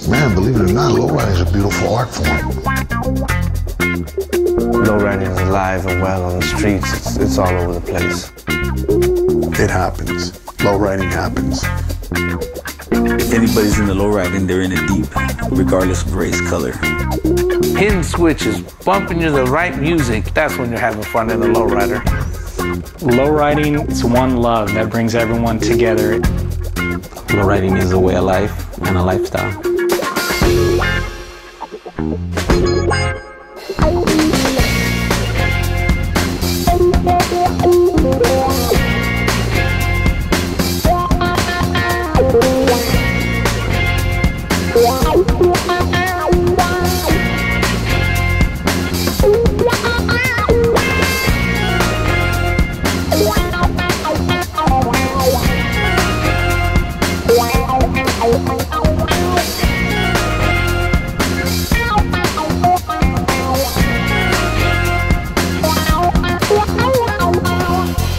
Man, believe it or not, lowriding is a beautiful art form. Lowriding is alive and well on the streets. It's all over the place. It happens. Lowriding happens. If anybody's in the lowriding, they're in it deep, regardless of race, color. Hitting switches, bumping to the right music, that's when you're having fun in a lowrider. Lowriding, it's one love that brings everyone together. Lowriding is a way of life and a lifestyle.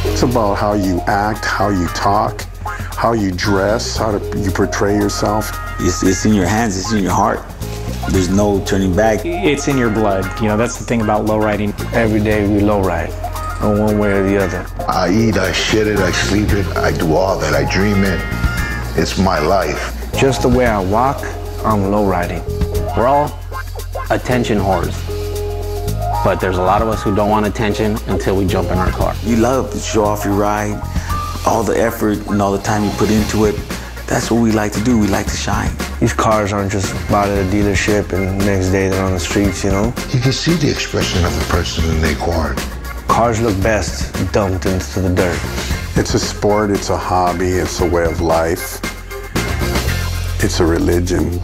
It's about how you act, how you talk, how you dress, how you portray yourself. It's in your hands, it's in your heart. There's no turning back. It's in your blood. You know, that's the thing about lowriding. Every day we lowride, in one way or the other. I eat, I shit it, I sleep it, I do all that, I dream it. It's my life. Just the way I walk, I'm lowriding. We're all attention whores. But there's a lot of us who don't want attention until we jump in our car. You love to show off your ride, all the effort and all the time you put into it. That's what we like to do. We like to shine. These cars aren't just bought at a dealership and the next day they're on the streets, you know? You can see the expression of a person in their car. Cars look best dumped into the dirt. It's a sport, it's a hobby, it's a way of life. It's a religion.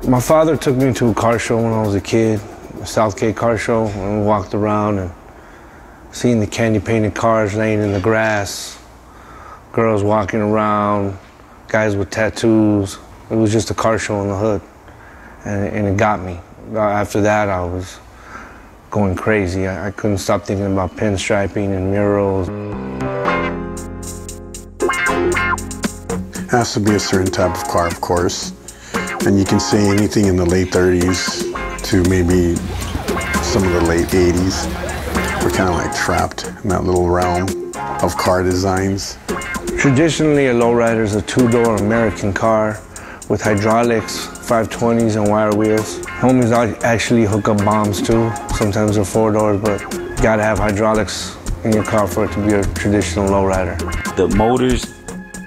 My father took me to a car show when I was a kid, a Southgate car show, and we walked around and seen the candy painted cars laying in the grass, girls walking around, guys with tattoos. It was just a car show in the hood, and it got me. After that, I was going crazy. I couldn't stop thinking about pinstriping and murals. It has to be a certain type of car, of course. And you can say anything in the late 30s to maybe some of the late 80s. We're kind of like trapped in that little realm of car designs. Traditionally, a lowrider is a two-door American car with hydraulics, 520s, and wire wheels. Homies actually hook up bombs too. Sometimes they're four doors, but you gotta have hydraulics in your car for it to be a traditional lowrider. The motors,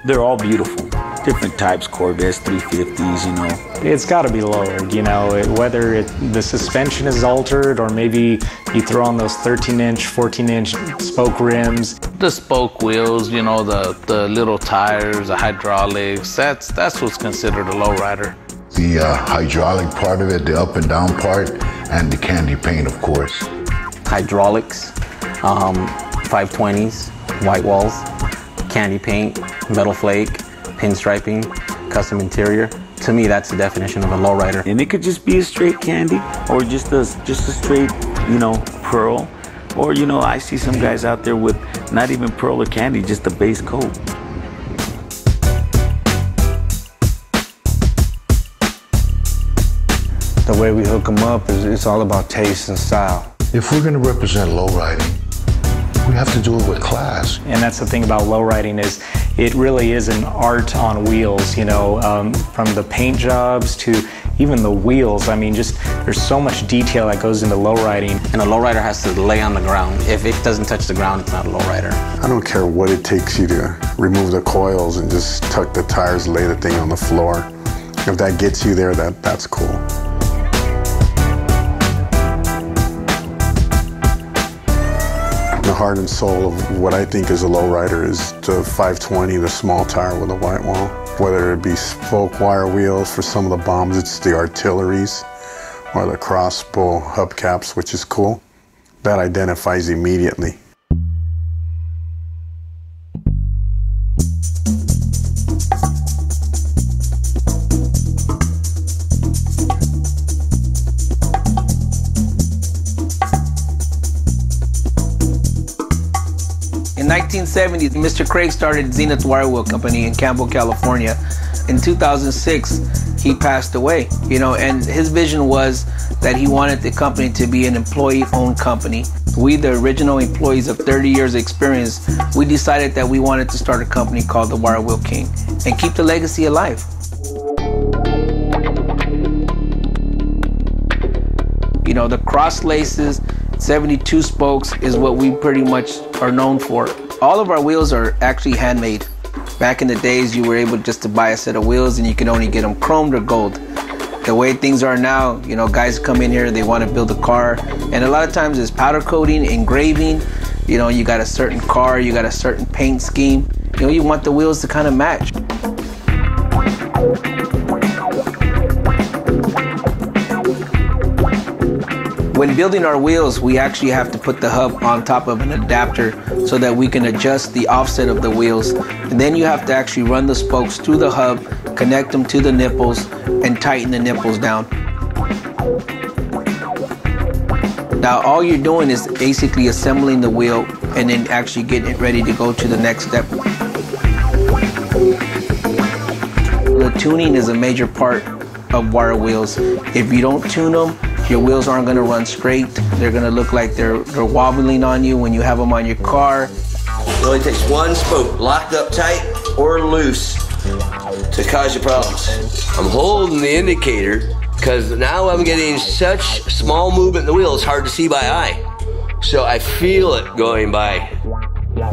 they're all beautiful. Different types, Corvettes, 350s, you know. It's got to be lowered, you know, whether the suspension is altered or maybe you throw on those 13-inch, 14-inch spoke rims. The spoke wheels, you know, the little tires, the hydraulics, that's what's considered a lowrider. The hydraulic part of it, the up and down part, and the candy paint, of course. Hydraulics, 520s, white walls, candy paint, metal flake, pinstriping, custom interior. To me, that's the definition of a lowrider. And it could just be a straight candy or just a straight, you know, pearl Or, you know, I see some guys out there with not even pearl or candy, just the base coat. The way we hook them up is it's all about taste and style. If we're going to represent lowriding, we have to do it with class. And that's the thing about lowriding is it really is an art on wheels, you know, from the paint jobs to even the wheels. I mean, just there's so much detail that goes into lowriding. And a lowrider has to lay on the ground. If it doesn't touch the ground, it's not a lowrider. I don't care what it takes you to remove the coils and just tuck the tires, lay the thing on the floor. If that gets you there, that's cool. The heart and soul of what I think is a lowrider is the 520, the small tire with a white wall. Whether it be spoke wire wheels for some of the bombs, it's the artilleries, or the crossbow hubcaps, which is cool. That identifies immediately. In 1970, Mr. Craig started Zenith Wire Wheel Company in Campbell, California. In 2006, he passed away, you know, and his vision was that he wanted the company to be an employee-owned company. We, the original employees of 30 years experience, we decided that we wanted to start a company called the Wire Wheel King and keep the legacy alive. You know, the cross laces, 72 spokes is what we pretty much are known for. All of our wheels are actually handmade. Back in the days, you were able just to buy a set of wheels and you could only get them chromed or gold. The way things are now, you know, guys come in here, they want to build a car, and a lot of times it's powder coating, engraving. You know, you got a certain car, you got a certain paint scheme. You know, you want the wheels to kind of match. When building our wheels, we actually have to put the hub on top of an adapter so that we can adjust the offset of the wheels. And then you have to actually run the spokes through the hub, connect them to the nipples, and tighten the nipples down. Now all you're doing is basically assembling the wheel and then actually getting it ready to go to the next step. The tuning is a major part of wire wheels. If you don't tune them, your wheels aren't going to run straight. They're going to look like they're wobbling on you when you have them on your car. It only takes one spoke locked up tight or loose to cause you problems. I'm holding the indicator because now I'm getting such small movement in the wheel, it's hard to see by eye. So I feel it going by.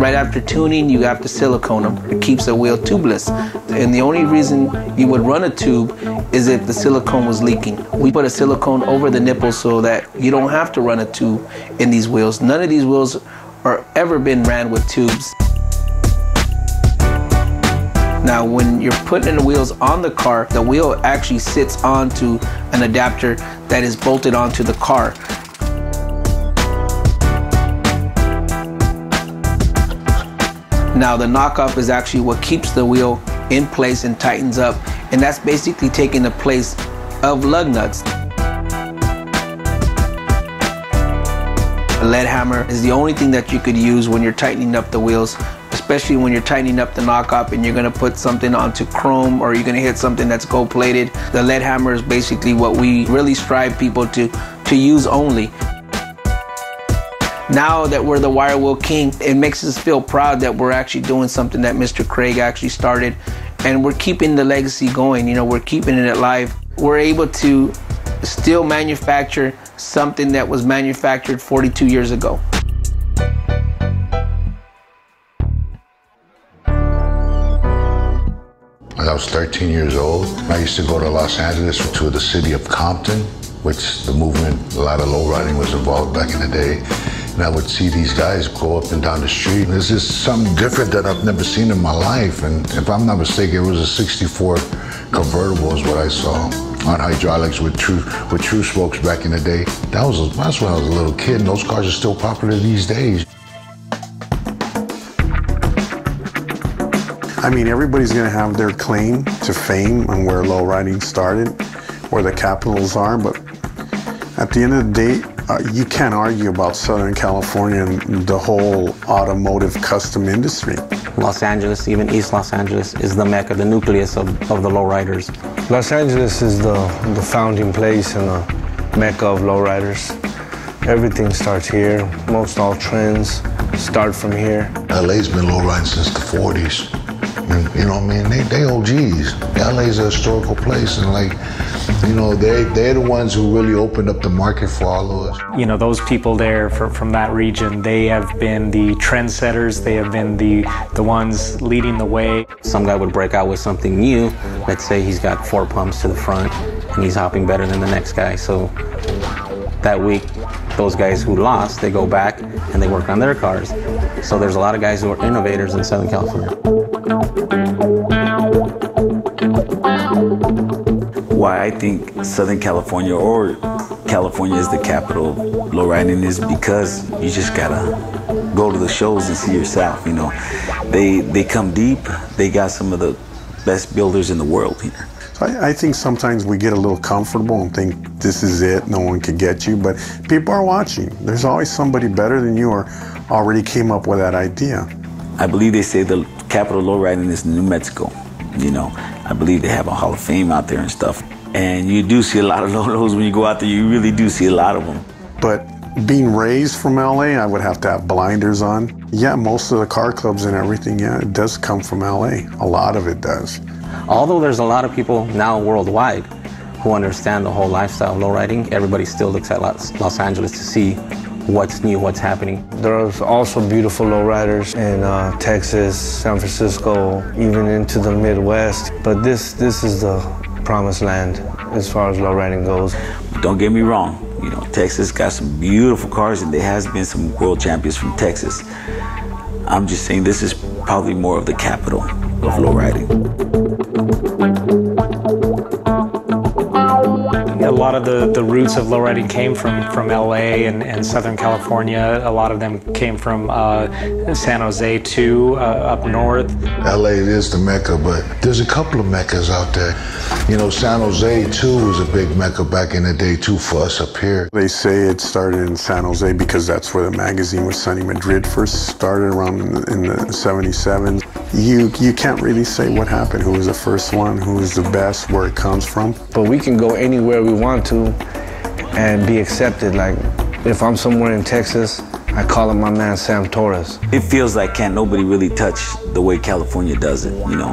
Right after tuning, you have to silicone them. It keeps the wheel tubeless. And the only reason you would run a tube is if the silicone was leaking. We put a silicone over the nipple so that you don't have to run a tube in these wheels. None of these wheels are ever been ran with tubes. Now, when you're putting the wheels on the car, the wheel actually sits onto an adapter that is bolted onto the car. Now the knockoff is actually what keeps the wheel in place and tightens up, and that's basically taking the place of lug nuts. A lead hammer is the only thing that you could use when you're tightening up the wheels, especially when you're tightening up the knockoff and you're going to put something onto chrome or you're going to hit something that's gold plated. The lead hammer is basically what we really strive people to use only. Now that we're the Wire Wheel King, it makes us feel proud that we're actually doing something that Mr. Craig actually started, and we're keeping the legacy going. You know, we're keeping it alive. We're able to still manufacture something that was manufactured 42 years ago. When I was 13 years old, I used to go to Los Angeles to the city of Compton, which the movement, a lot of lowriding was involved back in the day. And I would see these guys go up and down the street. This is something different that I've never seen in my life. And if I'm not mistaken, it was a 64 convertible is what I saw on hydraulics with true spokes back in the day. That's when I was a little kid, and those cars are still popular these days. I mean, everybody's going to have their claim to fame on where lowriding started, where the capitals are, but at the end of the day, You can't argue about Southern California and the whole automotive custom industry. Los Angeles, even East Los Angeles, is the mecca, the nucleus of the lowriders. Los Angeles is the founding place and the mecca of lowriders. Everything starts here. Most all trends start from here. LA's been lowriding since the 40s. And, you know what I mean? They OGs. LA's a historical place, and like, you know, they're the ones who really opened up the market for all of us. You know, those people there from that region, they have been the trendsetters. They have been the ones leading the way. Some guy would break out with something new. Let's say he's got 4 pumps to the front and he's hopping better than the next guy. So that week, those guys who lost, they go back and they work on their cars. So there's a lot of guys who are innovators in Southern California. Why I think Southern California or California is the capital of lowriding is because you just gotta go to the shows and see yourself. You know, they come deep. They got some of the best builders in the world here. I think sometimes we get a little comfortable and think this is it, no one can get you, but people are watching. There's always somebody better than you or already came up with that idea. I believe they say the capital of lowriding is New Mexico. You know, I believe they have a Hall of Fame out there and stuff. And you do see a lot of low-lows when you go out there. You really do see a lot of them. But being raised from LA, I would have to have blinders on. Yeah, most of the car clubs and everything, yeah, it does come from LA. A lot of it does. Although there's a lot of people now worldwide who understand the whole lifestyle of lowriding, everybody still looks at Los Angeles to see what's new, what's happening. There's also beautiful lowriders in Texas, San Francisco, even into the Midwest. But this is the promised land as far as lowriding goes. Don't get me wrong, you know, Texas got some beautiful cars and there has been some world champions from Texas. I'm just saying this is probably more of the capital of lowriding. A lot of the roots of lowriding came from LA and Southern California. A lot of them came from San Jose too, up north. LA is the mecca, but there's a couple of meccas out there. You know, San Jose too was a big mecca back in the day too for us up here. They say it started in San Jose because that's where the magazine with Sunny Madrid first started around in the 77. You can't really say what happened, who was the first one, who was the best, where it comes from. But we can go anywhere we want to and be accepted. Like, if I'm somewhere in Texas, I call up my man Sam Torres. It feels like can't nobody really touch the way California does it, you know.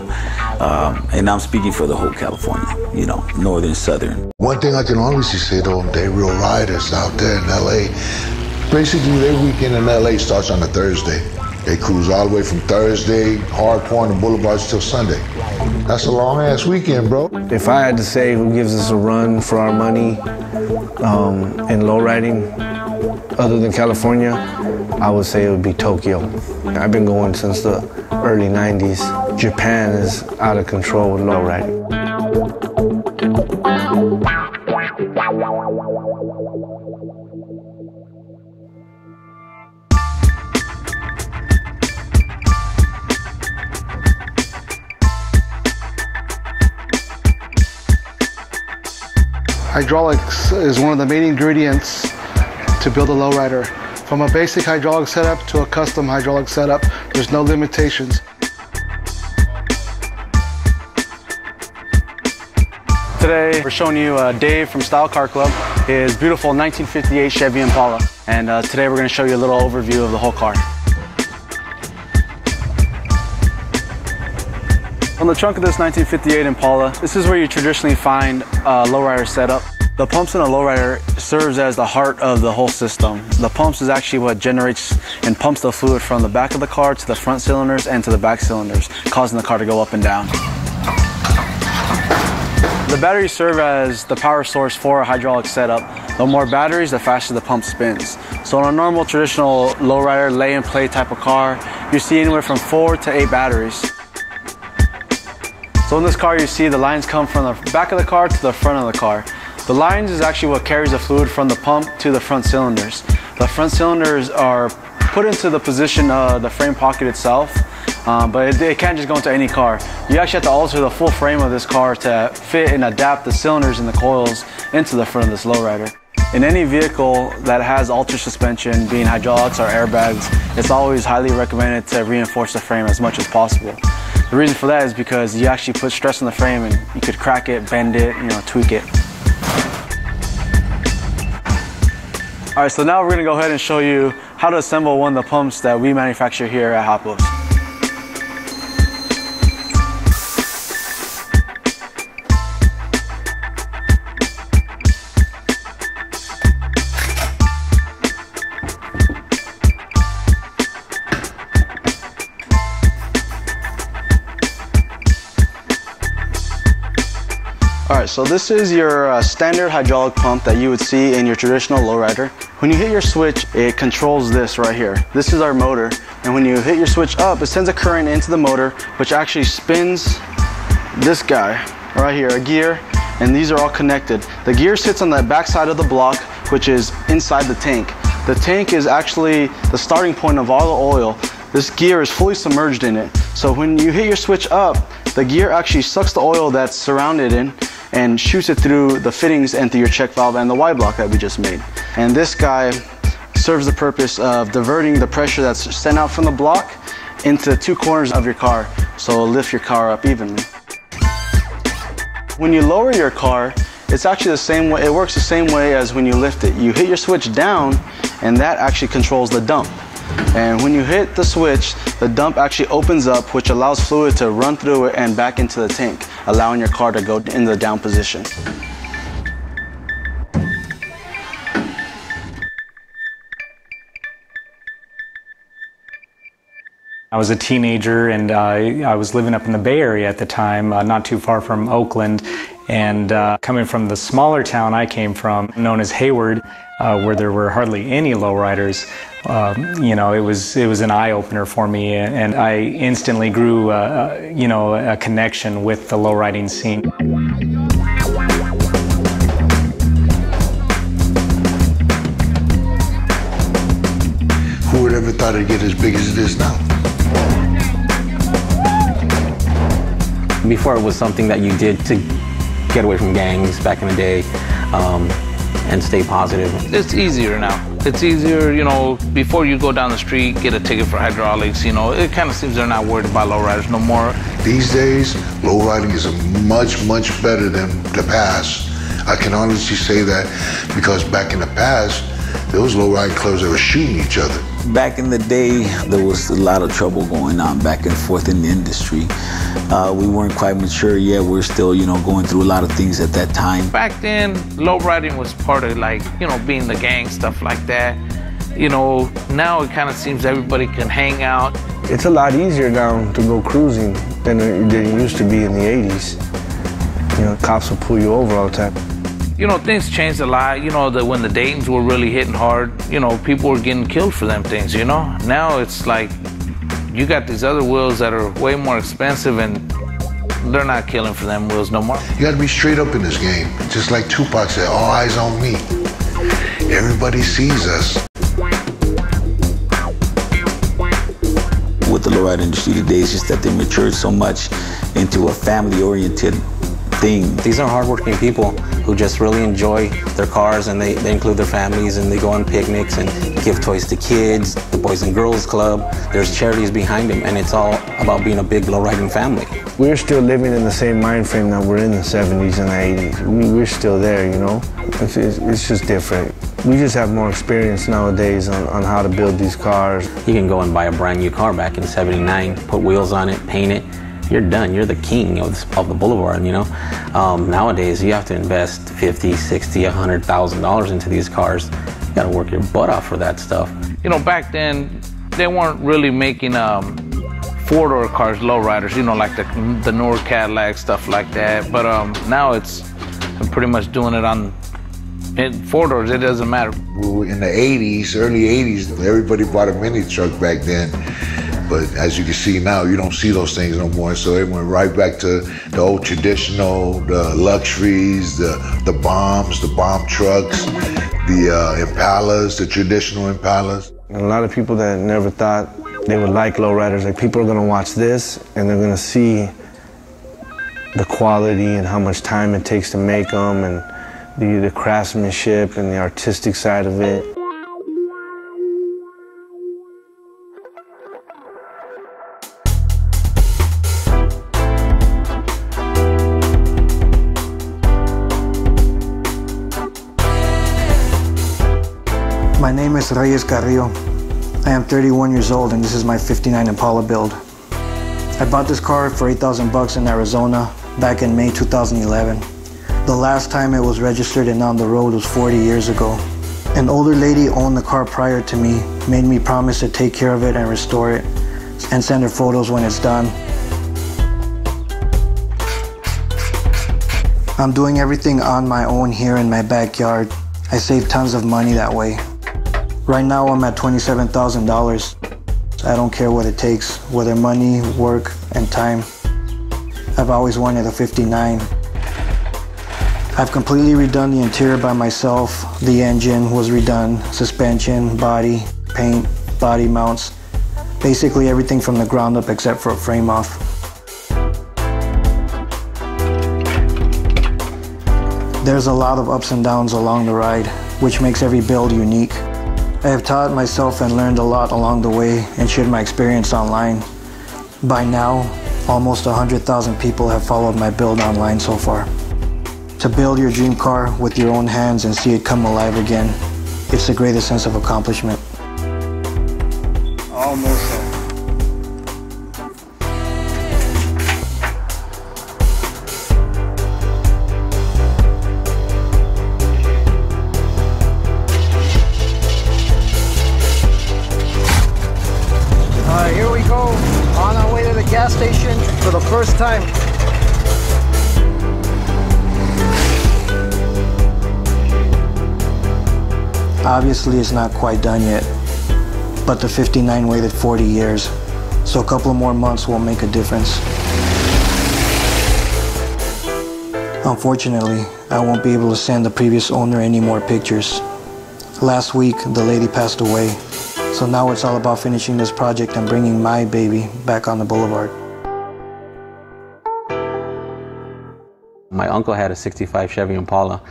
And I'm speaking for the whole California, you know, northern, southern. One thing I can honestly say though, they real riders out there in LA. Basically, their weekend in LA starts on a Thursday. They cruise all the way from Thursday, hardcore on the boulevards till Sunday. That's a long ass weekend, bro. If I had to say who gives us a run for our money in lowriding, other than California, I would say it would be Tokyo. I've been going since the early 90s. Japan is out of control with lowriding. Hydraulics is one of the main ingredients to build a lowrider. From a basic hydraulic setup to a custom hydraulic setup, there's no limitations. Today we're showing you Dave from Style Car Club, his beautiful 1958 Chevy Impala. And today we're going to show you a little overview of the whole car. On the trunk of this 1958 Impala, this is where you traditionally find a lowrider setup. The pumps in a lowrider serves as the heart of the whole system. The pumps is actually what generates and pumps the fluid from the back of the car to the front cylinders and to the back cylinders, causing the car to go up and down. The batteries serve as the power source for a hydraulic setup. The more batteries, the faster the pump spins. So on a normal traditional lowrider lay and play type of car, you see anywhere from 4 to 8 batteries. So in this car you see the lines come from the back of the car to the front of the car. The lines is actually what carries the fluid from the pump to the front cylinders. The front cylinders are put into the position of the frame pocket itself, but it can't just go into any car. You actually have to alter the full frame of this car to fit and adapt the cylinders and the coils into the front of this lowrider. In any vehicle that has ultra suspension, being hydraulics or airbags, it's always highly recommended to reinforce the frame as much as possible. The reason for that is because you actually put stress on the frame and you could crack it, bend it, tweak it. All right, so now we're gonna go ahead and show you how to assemble one of the pumps that we manufacture here at Hot Wheels. Alright, so this is your standard hydraulic pump that you would see in your traditional lowrider. When you hit your switch, it controls this right here. This is our motor, and when you hit your switch up, it sends a current into the motor, which actually spins this guy right here, a gear, and these are all connected. The gear sits on the back side of the block, which is inside the tank. The tank is actually the starting point of all the oil. This gear is fully submerged in it. So when you hit your switch up, the gear actually sucks the oil that's surrounded in and shoots it through the fittings and through your check valve and the Y block that we just made. And this guy serves the purpose of diverting the pressure that's sent out from the block into the two corners of your car, so it'll lift your car up evenly. When you lower your car, it's actually the same way, it works the same way as when you lift it. You hit your switch down, and that actually controls the dump. And when you hit the switch, the dump actually opens up, which allows fluid to run through it and back into the tank, allowing your car to go in the down position. I was a teenager and I was living up in the Bay Area at the time, not too far from Oakland. And coming from the smaller town I came from, known as Hayward, where there were hardly any lowriders, it was an eye-opener for me, and I instantly grew, a connection with the lowriding scene. Who would ever thought it'd get as big as it is now? Before, it was something that you did to get away from gangs back in the day and stay positive. It's easier now. It's easier, before you go down the street, get a ticket for hydraulics, it kind of seems they're not worried about lowriders no more. These days, lowriding is much, much better than the past. I can honestly say that because back in the past, there was lowriding clubs that were shooting each other. Back in the day, there was a lot of trouble going on back and forth in the industry. We weren't quite mature yet. We're still, going through a lot of things at that time. Back then, lowriding was part of being the gang, stuff like that. Now it kind of seems everybody can hang out. It's a lot easier now to go cruising than it used to be in the 80s. Cops will pull you over all the time. Things changed a lot. That when the Daytons were really hitting hard, people were getting killed for them things, Now it's like you got these other wheels that are way more expensive and they're not killing for them wheels no more. You gotta be straight up in this game. Just like Tupac said, all eyes on me. Everybody sees us. With the lowrider industry today, it's just that they matured so much into a family-oriented thing. These are hardworking people who just really enjoy their cars, and they include their families, and they go on picnics and give toys to kids, the Boys and Girls Club. There's charities behind them, and it's all about being a big lowriding family. We're still living in the same mind frame that we're in the 70s and the 80s. We're still there, It's just different. We just have more experience nowadays on how to build these cars. You can go and buy a brand new car back in '79, put wheels on it, paint it. You're done. You're the king of the boulevard, Nowadays, you have to invest $50,000, $60,000, $100,000 into these cars. You got to work your butt off for that stuff. Back then, they weren't really making four-door cars lowriders, like the newer Cadillac, stuff like that. But now I'm pretty much doing it on four doors. It doesn't matter. In the 80s, early 80s, everybody bought a mini truck back then. But as you can see now, you don't see those things no more. So it went right back to the old traditional, the luxuries, the bombs, the bomb trucks, the Impalas, the traditional Impalas. A lot of people that never thought they would like lowriders, people are gonna watch this and they're gonna see the quality and how much time it takes to make them and the craftsmanship and the artistic side of it. My name is Reyes Carrillo. I am 31 years old and this is my 59 Impala build. I bought this car for $8,000 in Arizona back in May 2011. The last time it was registered and on the road was 40 years ago. An older lady owned the car prior to me, made me promise to take care of it and restore it, and send her photos when it's done. I'm doing everything on my own here in my backyard. I save tons of money that way. Right now I'm at $27,000. I don't care what it takes, whether money, work, and time. I've always wanted a 59. I've completely redone the interior by myself. The engine was redone, suspension, body, paint, body mounts. Basically everything from the ground up except for a frame off. There's a lot of ups and downs along the ride, which makes every build unique. I have taught myself and learned a lot along the way and shared my experience online. By now, almost 100,000 people have followed my build online so far. To build your dream car with your own hands and see it come alive again, it's the greatest sense of accomplishment. Almost there. Here we go, on our way to the gas station for the first time. Obviously it's not quite done yet, but the 59 waited 40 years, so a couple of more months will make a difference. Unfortunately, I won't be able to send the previous owner any more pictures. Last week, the lady passed away. So now it's all about finishing this project and bringing my baby back on the boulevard. My uncle had a 65 Chevy Impala,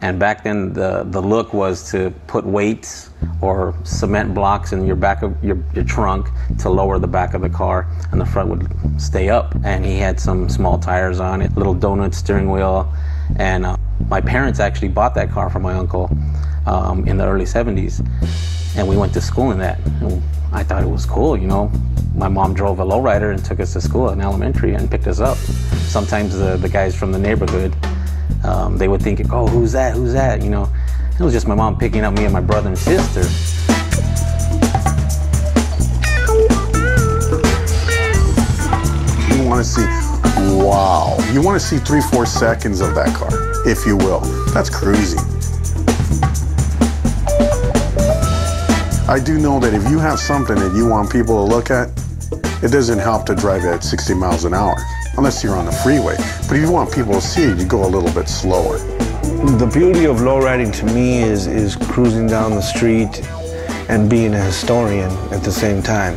and back then the look was to put weights or cement blocks in your back of your trunk to lower the back of the car, and the front would stay up. And he had some small tires on it, little donut steering wheel, and my parents actually bought that car for my uncle in the early 70s. And we went to school in that. And I thought it was cool, you know. My mom drove a lowrider and took us to school in elementary and picked us up. Sometimes the guys from the neighborhood, they would think, oh, who's that, you know. It was just my mom picking up me and my brother and sister. You want to see, wow. You want to see 3-4 seconds of that car, if you will. That's cruising. I do know that if you have something that you want people to look at, it doesn't help to drive at 60 miles an hour, unless you're on the freeway. But if you want people to see it, you go a little bit slower. The beauty of lowriding to me is cruising down the street and being a historian at the same time.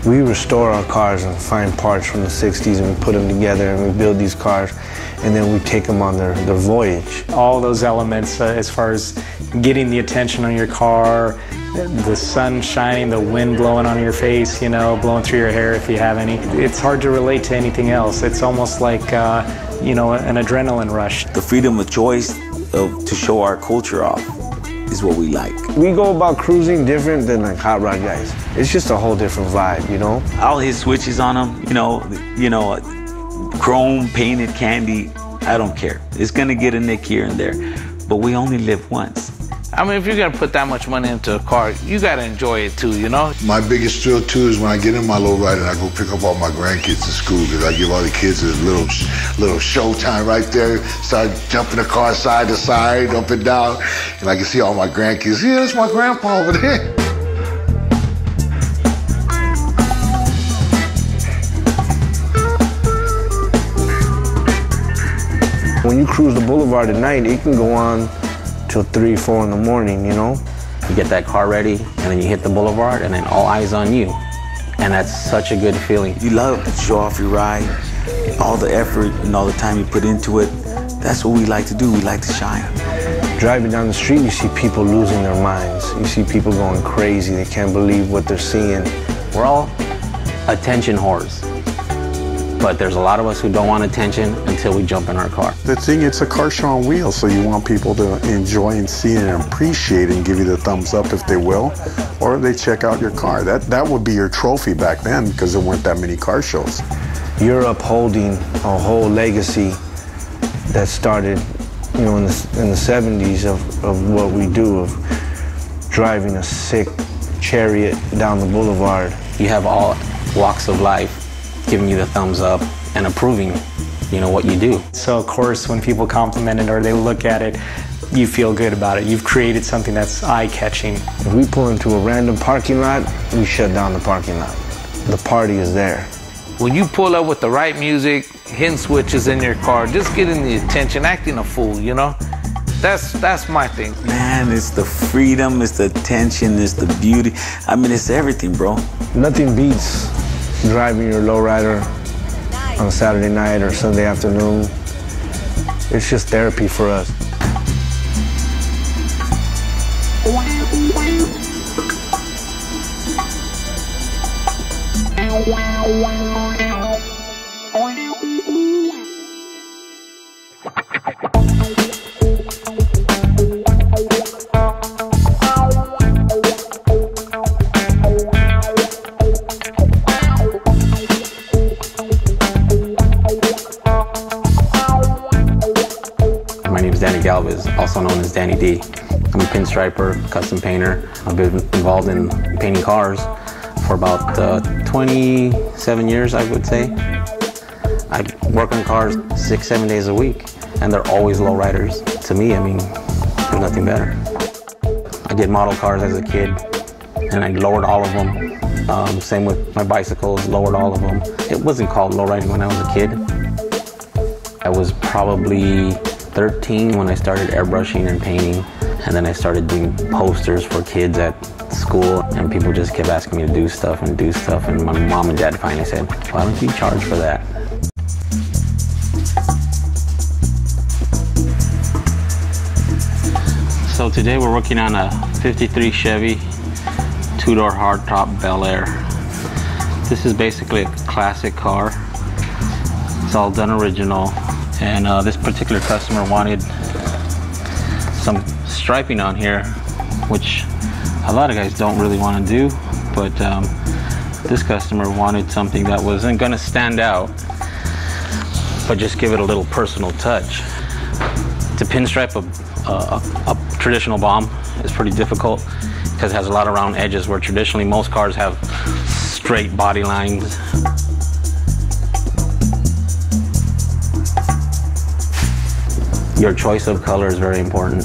We restore our cars and find parts from the 60s and we put them together and we build these cars and then we take them on their voyage. All those elements as far as getting the attention on your car, the sun shining, the wind blowing on your face, you know, blowing through your hair if you have any. It's hard to relate to anything else. It's almost like, you know, an adrenaline rush. The freedom of choice to show our culture off is what we like. We go about cruising different than like hot rod guys. It's just a whole different vibe, you know? I'll hit switches on them, you know, chrome, painted, candy, I don't care. It's gonna get a nick here and there, but we only live once. I mean, if you're gonna put that much money into a car, you gotta enjoy it too, you know? My biggest thrill too is when I get in my lowrider and I go pick up all my grandkids to school, because I give all the kids a little showtime right there. Start jumping the car side to side, up and down, and I can see all my grandkids. Yeah, that's my grandpa over there. When you cruise the boulevard at night, it can go on till 3, 4 in the morning, you know? You get that car ready, and then you hit the boulevard, and then all eyes on you. And that's such a good feeling. You love to show off your ride, all the effort and all the time you put into it. That's what we like to do. We like to shine. Driving down the street, you see people losing their minds. You see people going crazy. They can't believe what they're seeing. We're all attention whores. But there's a lot of us who don't want attention until we jump in our car. The thing, it's a car show on wheels, so you want people to enjoy and see it and appreciate it and give you the thumbs up if they will, or they check out your car. That would be your trophy back then, because there weren't that many car shows. You're upholding a whole legacy that started, you know, in the 70s of what we do, of driving a sick chariot down the boulevard. You have all walks of life giving you the thumbs up and approving, you know, what you do. So of course, when people compliment it or they look at it, you feel good about it. You've created something that's eye-catching. If we pull into a random parking lot, we shut down the parking lot. The party is there. When you pull up with the right music, hitting switches in your car, just getting the attention, acting a fool, you know? That's my thing. Man, it's the freedom, it's the attention, it's the beauty. I mean, it's everything, bro. Nothing beats driving your lowrider on a Saturday night or Sunday afternoon. It's just therapy for us. Also known as Danny D. I'm a pinstriper, custom painter. I've been involved in painting cars for about 27 years, I would say. I work on cars 6-7 days a week, and they're always lowriders. To me, I mean, there's nothing better. I did model cars as a kid, and I lowered all of them. Same with my bicycles, lowered all of them. It wasn't called lowriding when I was a kid. I was probably 13 when I started airbrushing and painting, and then I started doing posters for kids at school, and people just kept asking me to do stuff, and my mom and dad finally said, why don't you charge for that? So today we're working on a 53 Chevy 2-door hardtop Bel Air. This is basically a classic car. It's all done original. And this particular customer wanted some striping on here, which a lot of guys don't really want to do, but this customer wanted something that wasn't going to stand out, but just give it a little personal touch. To pinstripe a traditional bomb is pretty difficult because it has a lot of round edges, where traditionally most cars have straight body lines. Your choice of color is very important.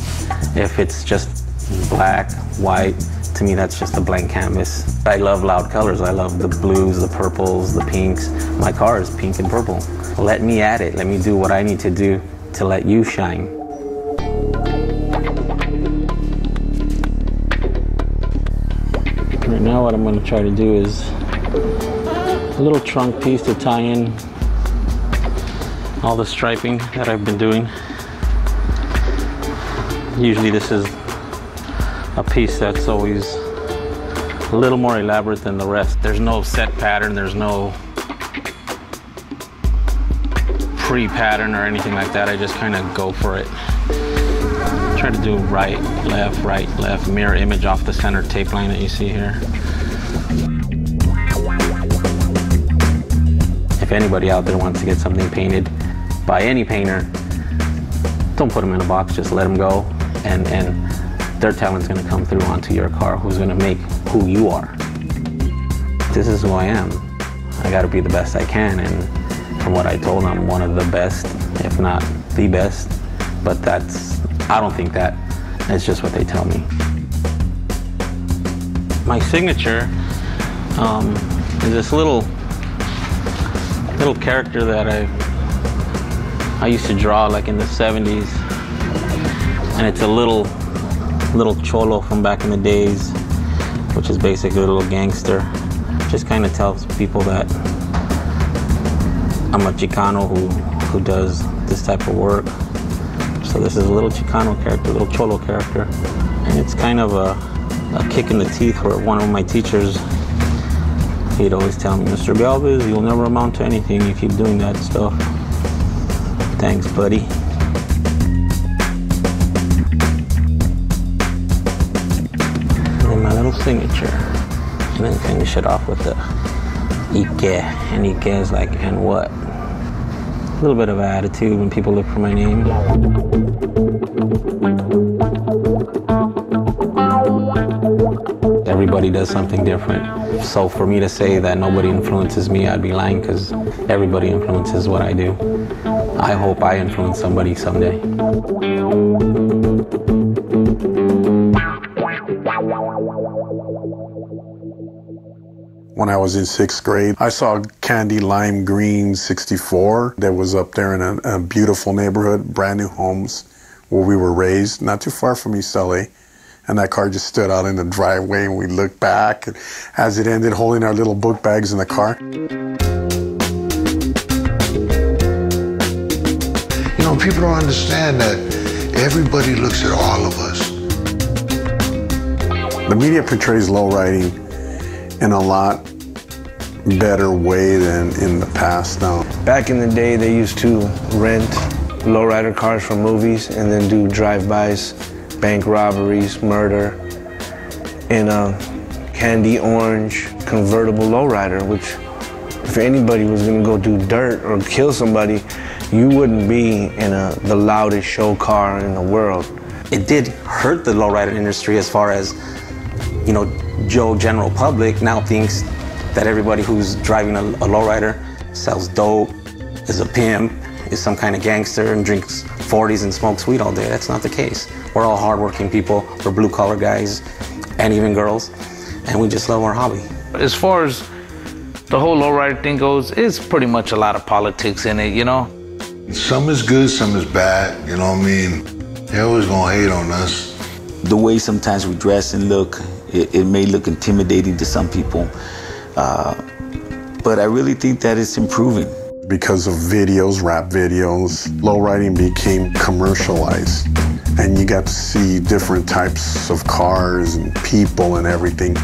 If it's just black, white, to me that's just a blank canvas. I love loud colors. I love the blues, the purples, the pinks. My car is pink and purple. Let me add it. Let me do what I need to do to let you shine. Right now what I'm going to try to do is a little trunk piece to tie in all the striping that I've been doing. Usually this is a piece that's always a little more elaborate than the rest. There's no set pattern, there's no pre-pattern or anything like that. I just kind of go for it. Try to do right, left, mirror image off the center tape line that you see here. If anybody out there wants to get something painted by any painter, don't put them in a box, just let them go. And their talent's gonna come through onto your car, who's gonna make who you are. This is who I am. I gotta be the best I can, and from what I told, I'm one of the best, if not the best. But I don't think that. It's just what they tell me. My signature is this little character that I used to draw like in the 70s. And it's a little cholo from back in the days, which is basically a little gangster. Just kind of tells people that I'm a Chicano who does this type of work. Just So this is a little Chicano character, a little Cholo character. And it's kind of a kick in the teeth for one of my teachers. He'd always tell me, Mr. Galvez, you'll never amount to anything. You keep doing that stuff. Thanks, buddy. And my little signature. And then finish it off with the Ike. And Ike is like, and what? A little bit of attitude when people look for my name. Everybody does something different. So for me to say that nobody influences me, I'd be lying, because everybody influences what I do. I hope I influence somebody someday. When I was in 6th grade, I saw Candy Lime Green 64 that was up there in a beautiful neighborhood, brand new homes where we were raised, not too far from East LA. And that car just stood out in the driveway, and we looked back and as it ended, holding our little book bags in the car. You know, people don't understand that everybody looks at all of us. The media portrays lowriding in a lot better way than in the past now. Back in the day, they used to rent lowrider cars from movies and then do drive-bys, bank robberies, murder, in a candy orange convertible lowrider, which if anybody was gonna go do dirt or kill somebody, you wouldn't be in the loudest show car in the world. It did hurt the lowrider industry as far as, you know, Joe general public now thinks that everybody who's driving a lowrider sells dope, is a pimp, is some kind of gangster and drinks 40s and smokes weed all day. That's not the case. We're all hardworking people. We're blue-collar guys and even girls, and we just love our hobby. As far as the whole lowrider thing goes, it's pretty much a lot of politics in it, you know? Some is good, some is bad, you know what I mean? They always gonna hate on us. The way sometimes we dress and look, it may look intimidating to some people, but I really think that it's improving. Because of videos, rap videos, lowriding became commercialized. And you got to see different types of cars and people and everything.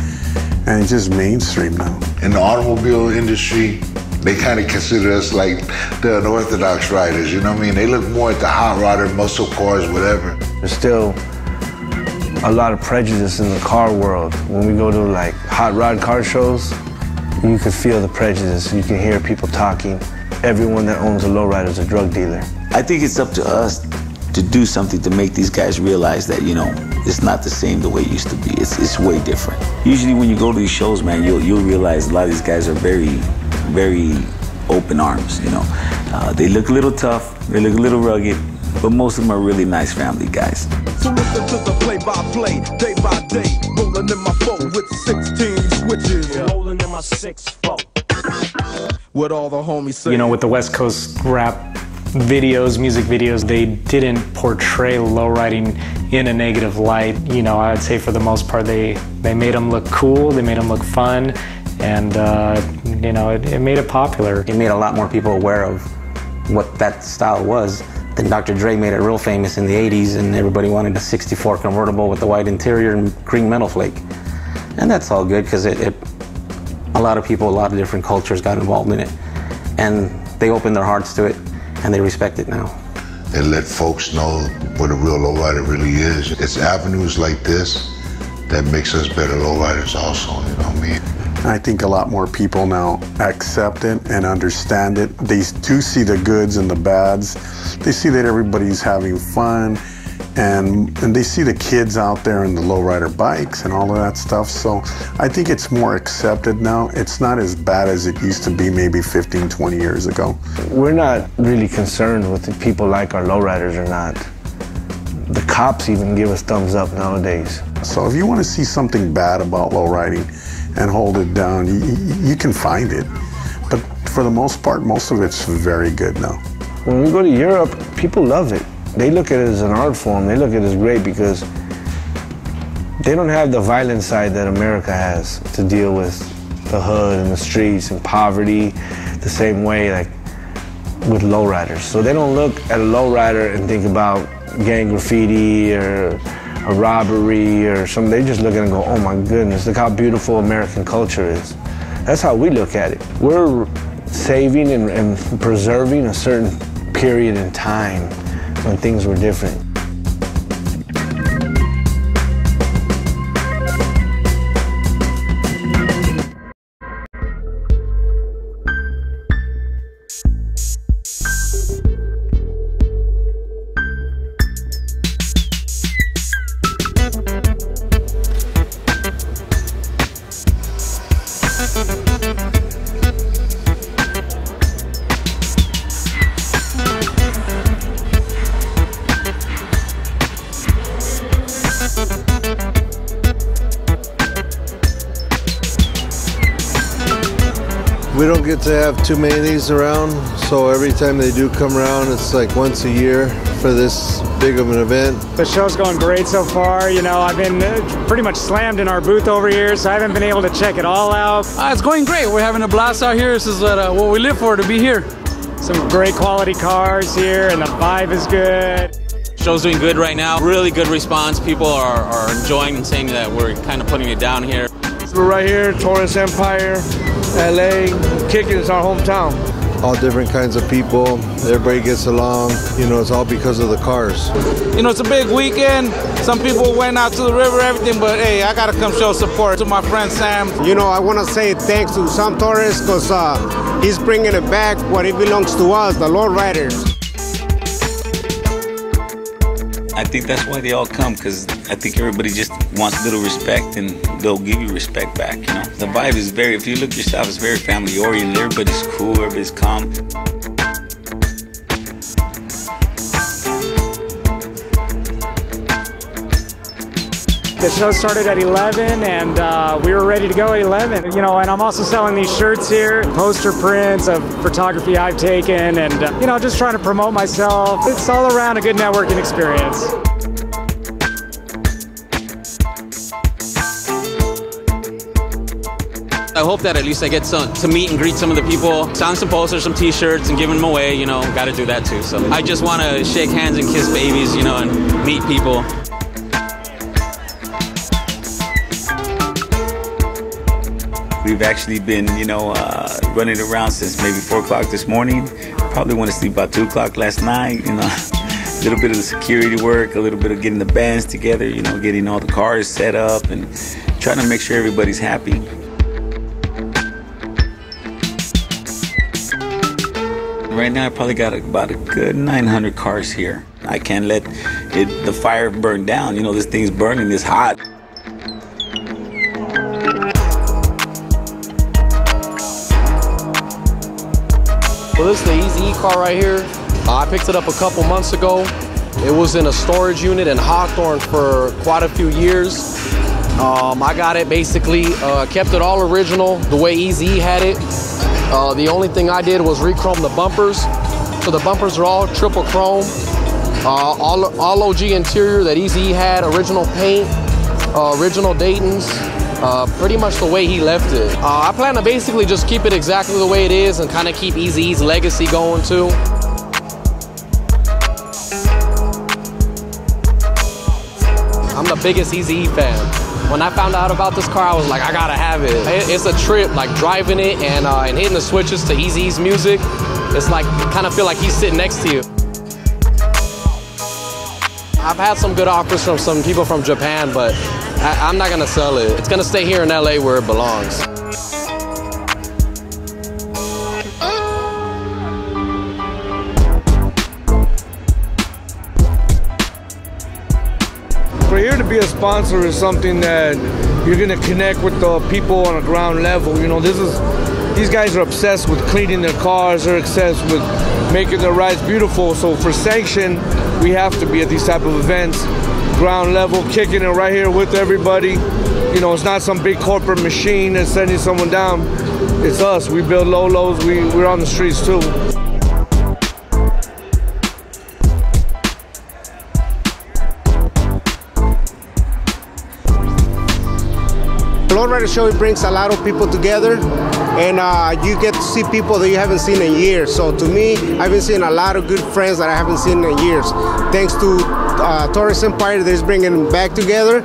And it's just mainstream now. In the automobile industry, they kind of consider us like the unorthodox riders, you know what I mean? They look more at the hot rodder, muscle cars, whatever. There's still a lot of prejudice in the car world. When we go to like hot rod car shows, you can feel the prejudice. You can hear people talking. Everyone that owns a lowrider is a drug dealer. I think it's up to us to do something to make these guys realize that, you know, it's not the same the way it used to be. It's way different. Usually when you go to these shows, man, you'll realize a lot of these guys are very, very open arms, you know. They look a little tough, they look a little rugged, but most of them are really nice family guys. So listen to the play-by-play, day by day, rolling in my phone with 16 switches. Rolling in my 6-4. What all the homies say. You know, with the West Coast rap videos, music videos, they didn't portray lowriding in a negative light. You know, I'd say for the most part, they made them look cool, they made them look fun, and you know, it made it popular. It made a lot more people aware of what that style was. Then Dr. Dre made it real famous in the 80s, and everybody wanted a 64 convertible with the white interior and green metal flake. And that's all good, because a lot of people, a lot of different cultures got involved in it. And they opened their hearts to it, and they respect it now. They let folks know what a real lowrider really is. It's avenues like this that makes us better lowriders also, you know what I mean? I think a lot more people now accept it and understand it. They do see the goods and the bads. They see that everybody's having fun, and they see the kids out there in the lowrider bikes and all of that stuff. So I think it's more accepted now. It's not as bad as it used to be maybe 15, 20 years ago. We're not really concerned with if people like our lowriders or not. The cops even give us thumbs up nowadays. So if you want to see something bad about lowriding and hold it down, you can find it. But for the most part, most of it's very good now. When we go to Europe, people love it. They look at it as an art form. They look at it as great because they don't have the violent side that America has to deal with the hood and the streets and poverty the same way. Like, with lowriders. So they don't look at a lowrider and think about gang graffiti or a robbery or something. They just look at it and go, oh my goodness, look how beautiful American culture is. That's how we look at it. We're saving and preserving a certain period in time when things were different. We don't get to have too many of these around, so every time they do come around, it's like once a year for this big of an event. The show's going great so far. You know, I've been pretty much slammed in our booth over here, so I haven't been able to check it all out. It's going great. We're having a blast out here. This is what we live for, to be here. Some great quality cars here, and the vibe is good. Show's doing good right now. Really good response. People are enjoying and saying that we're kind of putting it down here. We're right here, Taurus Empire, LA, kicking is our hometown. All different kinds of people, everybody gets along, you know, it's all because of the cars. You know, it's a big weekend. Some people went out to the river, everything, but hey, I gotta come show support to my friend Sam. You know, I wanna say thanks to Sam Torres because he's bringing it back what it belongs to us, the lowriders. I think that's why they all come, because I think everybody just wants a little respect, and they'll give you respect back, you know. The vibe is very, if you look yourself, it's very family-oriented. Everybody's cool, everybody's calm. The show started at 11, and we were ready to go at 11. You know, and I'm also selling these shirts here, poster prints of photography I've taken, and you know, just trying to promote myself. It's all around a good networking experience. I hope that at least I get to meet and greet some of the people, sign some posters, some t-shirts, and give them away, you know, gotta do that too. So I just wanna shake hands and kiss babies, you know, and meet people. We've actually been, you know, running around since maybe 4 o'clock this morning. Probably went to sleep about 2 o'clock last night, you know. A little bit of the security work, a little bit of getting the bands together, you know, getting all the cars set up and trying to make sure everybody's happy. Right now I probably got about a good 900 cars here. I can't let the fire burn down. You know, this thing's burning, it's hot. Well, this is the Easy car right here. I picked it up a couple months ago. It was in a storage unit in Hawthorne for quite a few years. I got it basically, kept it all original, the way Easy had it. The only thing I did was re-chrome the bumpers. So the bumpers are all triple chrome. All OG interior that Easy had, original paint, original Dayton's. Pretty much the way he left it. I plan to basically just keep it exactly the way it is and kind of keep Eazy's legacy going too. I'm the biggest Eazy fan. When I found out about this car, I was like, I gotta have it. It's a trip, like driving it and hitting the switches to Eazy's music. It's like, you kind of feel like he's sitting next to you. I've had some good offers from some people from Japan, but I'm not gonna sell it. It's gonna stay here in LA where it belongs. For here to be a sponsor is something that you're gonna connect with the people on a ground level. You know, these guys are obsessed with cleaning their cars. They're obsessed with making their rides beautiful. So for Sanction, we have to be at these type of events. Ground level, kicking it right here with everybody. You know, it's not some big corporate machine that's sending someone down. It's us. We build low-lows. We're on the streets too. The Lowrider Show, it brings a lot of people together. and you get to see people that you haven't seen in years. So to me, I've been seeing a lot of good friends that I haven't seen in years. Thanks to Torres Empire that is bringing them back together.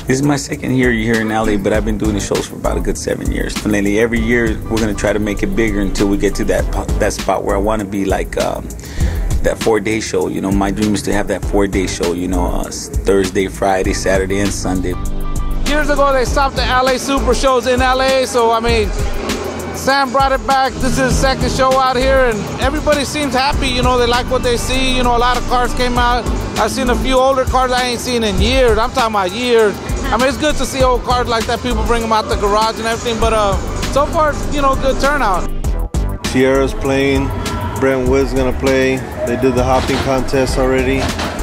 This is my second year here in LA, but I've been doing the shows for about a good 7 years. And lately, every year, we're gonna try to make it bigger until we get to that spot where I wanna be, like that 4-day show. You know, my dream is to have that 4-day show, you know, Thursday, Friday, Saturday, and Sunday. Years ago, they stopped the LA Super shows in LA, so I mean, Sam brought it back. This is his second show out here, and everybody seems happy. You know, they like what they see. You know, a lot of cars came out. I've seen a few older cars I ain't seen in years. I'm talking about years. I mean, it's good to see old cars like that. People bring them out the garage and everything, but so far, you know, good turnout. Sierra's playing. Brent Wood's gonna play. They did the hopping contest already.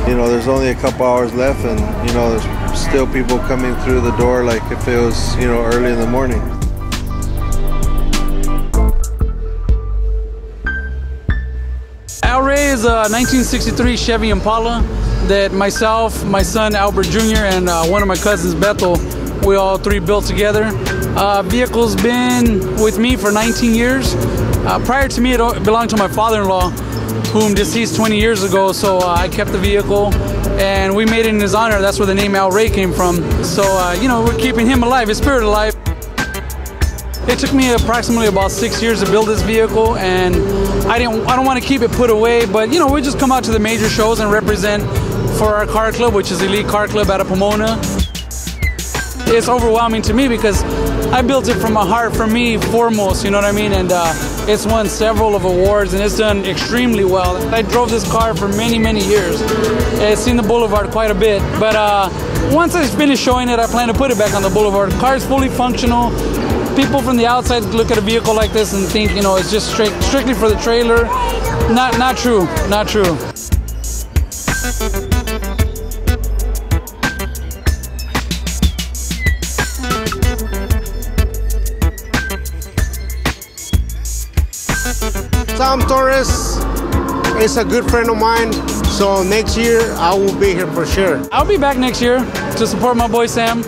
You know, there's only a couple hours left, and you know, there's still people coming through the door like if it was, you know, early in the morning. Al Ray is a 1963 Chevy Impala that myself, my son Albert Jr., and one of my cousins, Bethel, we all three built together. Vehicle's been with me for 19 years. Prior to me, it belonged to my father-in-law, whom deceased 20 years ago, so I kept the vehicle, and we made it in his honor. That's where the name Al Ray came from. So, you know, we're keeping him alive, his spirit alive. It took me approximately about 6 years to build this vehicle, and I don't want to keep it put away, but, you know, we just come out to the major shows and represent for our car club, which is Elite Car Club out of Pomona. It's overwhelming to me because I built it from a heart for me foremost, you know what I mean? And it's won several of awards and it's done extremely well. I drove this car for many, many years. It's seen the boulevard quite a bit, but once I finish showing it, I plan to put it back on the boulevard. The car is fully functional. People from the outside look at a vehicle like this and think, you know, it's just strictly for the trailer. Not true, not true. Sam Torres is a good friend of mine, so next year I will be here for sure. I'll be back next year to support my boy Sam.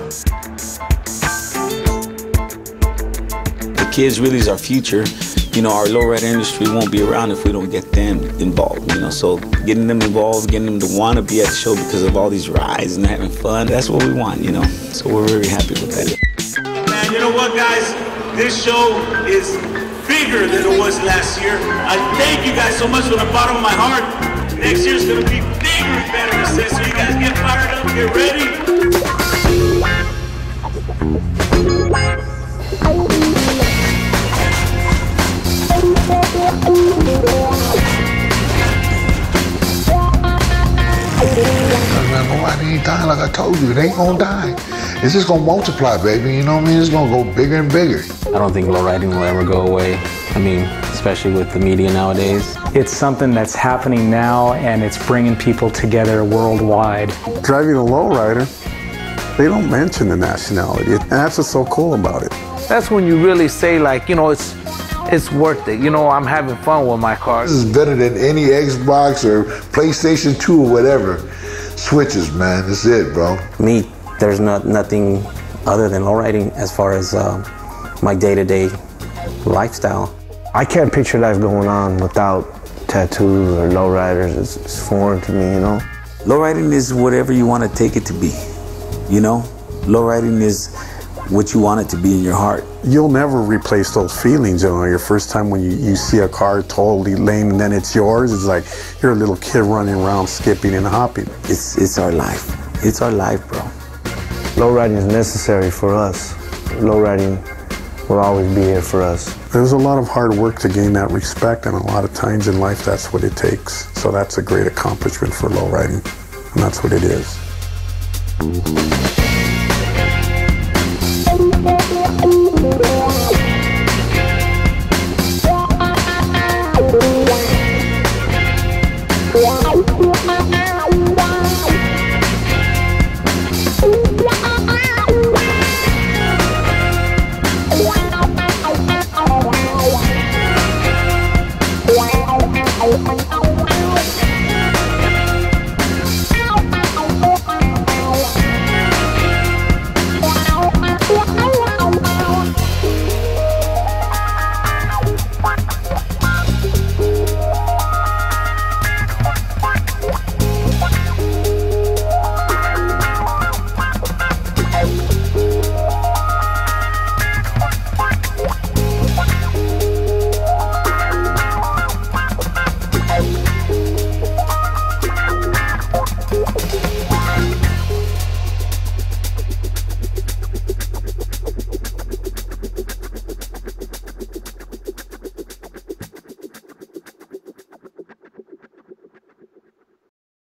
The kids really is our future. You know, our lowrider industry won't be around if we don't get them involved, you know, so getting them involved, getting them to want to be at the show because of all these rides and having fun, that's what we want, you know, so we're very happy with that. Man, you know what, guys? This show is bigger than it was last year. I thank you guys so much from the bottom of my heart. Next year's gonna be bigger and better than this, so you guys get fired up, get ready. Man, nobody ain't dying like I told you. It ain't gonna die. It's just gonna multiply, baby. You know what I mean? It's gonna go bigger and bigger. I don't think lowriding will ever go away. I mean, especially with the media nowadays. It's something that's happening now, and it's bringing people together worldwide. Driving a lowrider, they don't mention the nationality, and that's what's so cool about it. That's when you really say, like, you know, it's worth it. You know, I'm having fun with my car. This is better than any Xbox or PlayStation 2 or whatever. Switches, man. That's it, bro. Me, there's nothing other than lowriding as far as my day-to-day lifestyle. I can't picture life going on without tattoos or lowriders. It's foreign to me, you know? Lowriding is whatever you want to take it to be, you know? Lowriding is what you want it to be in your heart. You'll never replace those feelings, you know, your first time when you see a car totally lame and then it's yours. It's like you're a little kid running around skipping and hopping. It's our life. It's our life, bro. Lowriding is necessary for us. Lowriding will always be here for us. There's a lot of hard work to gain that respect, and a lot of times in life that's what it takes. So that's a great accomplishment for lowriding, and that's what it is. Wow.